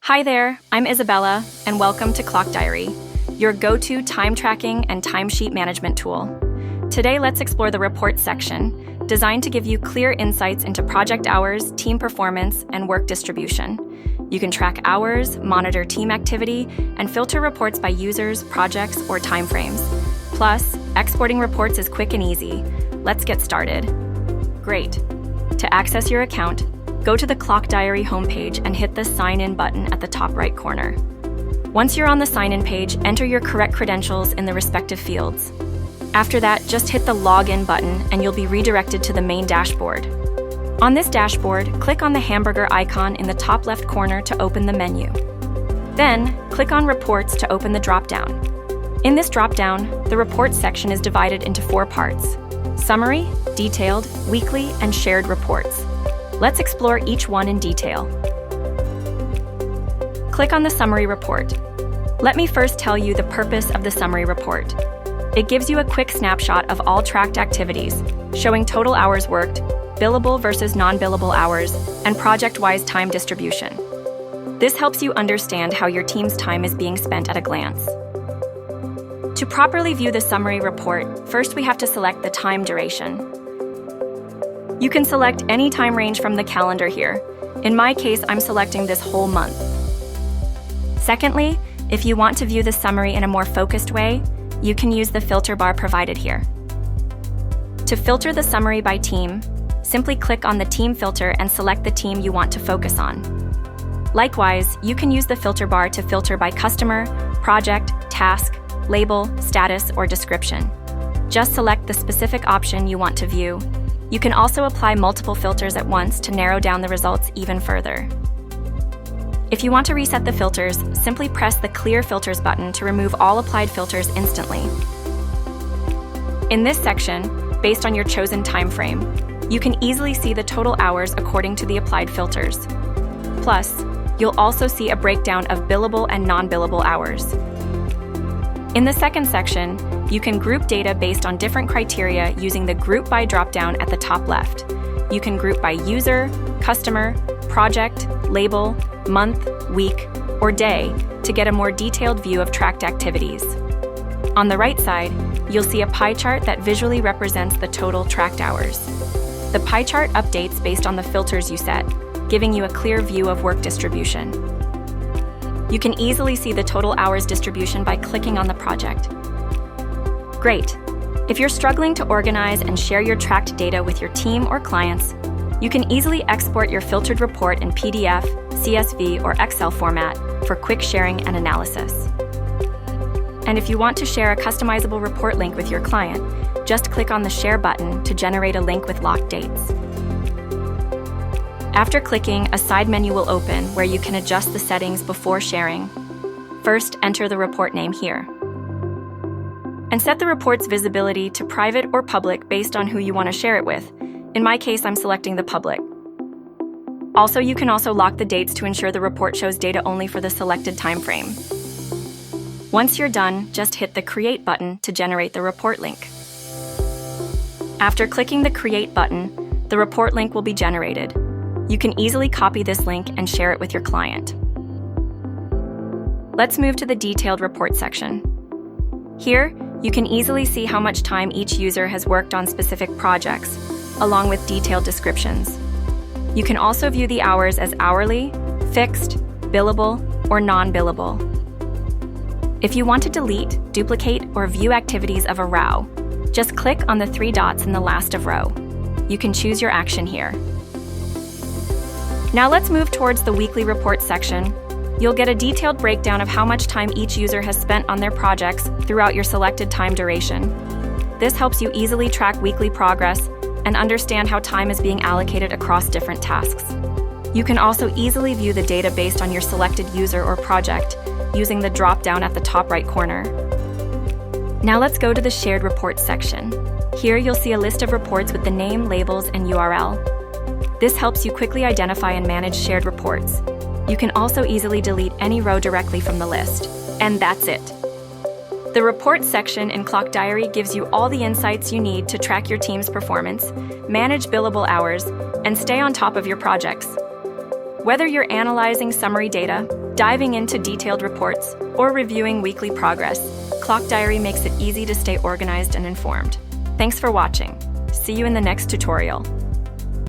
Hi there, I'm Isabella, and welcome to Clockdiary, your go-to time tracking and timesheet management tool. Today, let's explore the reports section, designed to give you clear insights into project hours, team performance, and work distribution. You can track hours, monitor team activity, and filter reports by users, projects, or timeframes. Plus, exporting reports is quick and easy. Let's get started. Great. To access your account, go to the Clockdiary homepage and hit the Sign In button at the top right corner. Once you're on the sign-in page, enter your correct credentials in the respective fields. After that, just hit the Login button and you'll be redirected to the main dashboard. On this dashboard, click on the hamburger icon in the top left corner to open the menu. Then, click on Reports to open the drop-down. In this drop-down, the Reports section is divided into 4 parts: Summary, Detailed, Weekly, and Shared Reports. Let's explore each one in detail. Click on the Summary Report. Let me first tell you the purpose of the Summary Report. It gives you a quick snapshot of all tracked activities, showing total hours worked, billable versus non-billable hours, and project-wise time distribution. This helps you understand how your team's time is being spent at a glance. To properly view the Summary Report, first we have to select the time duration. You can select any time range from the calendar here. In my case, I'm selecting this whole month. Secondly, if you want to view the summary in a more focused way, you can use the filter bar provided here. To filter the summary by team, simply click on the team filter and select the team you want to focus on. Likewise, you can use the filter bar to filter by customer, project, task, label, status, or description. Just select the specific option you want to view. You can also apply multiple filters at once to narrow down the results even further. If you want to reset the filters, simply press the Clear Filters button to remove all applied filters instantly. In this section, based on your chosen time frame, you can easily see the total hours according to the applied filters. Plus, you'll also see a breakdown of billable and non-billable hours. In the second section, you can group data based on different criteria using the Group By dropdown at the top left. You can group by user, customer, project, label, month, week, or day to get a more detailed view of tracked activities. On the right side, you'll see a pie chart that visually represents the total tracked hours. The pie chart updates based on the filters you set, giving you a clear view of work distribution. You can easily see the total hours distribution by clicking on the project. Great! If you're struggling to organize and share your tracked data with your team or clients, you can easily export your filtered report in PDF, CSV, or Excel format for quick sharing and analysis. And if you want to share a customizable report link with your client, just click on the Share button to generate a link with locked dates. After clicking, a side menu will open where you can adjust the settings before sharing. First, enter the report name here. And set the report's visibility to private or public based on who you want to share it with. In my case, I'm selecting the public. Also, you can lock the dates to ensure the report shows data only for the selected time frame. Once you're done, just hit the Create button to generate the report link. After clicking the Create button, the report link will be generated. You can easily copy this link and share it with your client. Let's move to the Detailed Report section. Here, you can easily see how much time each user has worked on specific projects, along with detailed descriptions. You can also view the hours as hourly, fixed, billable, or non-billable. If you want to delete, duplicate, or view activities of a row, just click on the 3 dots in the last of row. You can choose your action here. Now let's move towards the Weekly Report section. You'll get a detailed breakdown of how much time each user has spent on their projects throughout your selected time duration. This helps you easily track weekly progress and understand how time is being allocated across different tasks. You can also easily view the data based on your selected user or project using the drop-down at the top right corner. Now let's go to the Shared Reports section. Here you'll see a list of reports with the name, labels, and URL. This helps you quickly identify and manage shared reports. You can also easily delete any row directly from the list. And that's it. The Reports section in Clockdiary gives you all the insights you need to track your team's performance, manage billable hours, and stay on top of your projects. Whether you're analyzing summary data, Diving into detailed reports or reviewing weekly progress, Clockdiary makes it easy to stay organized and informed. Thanks for watching. See you in the next tutorial.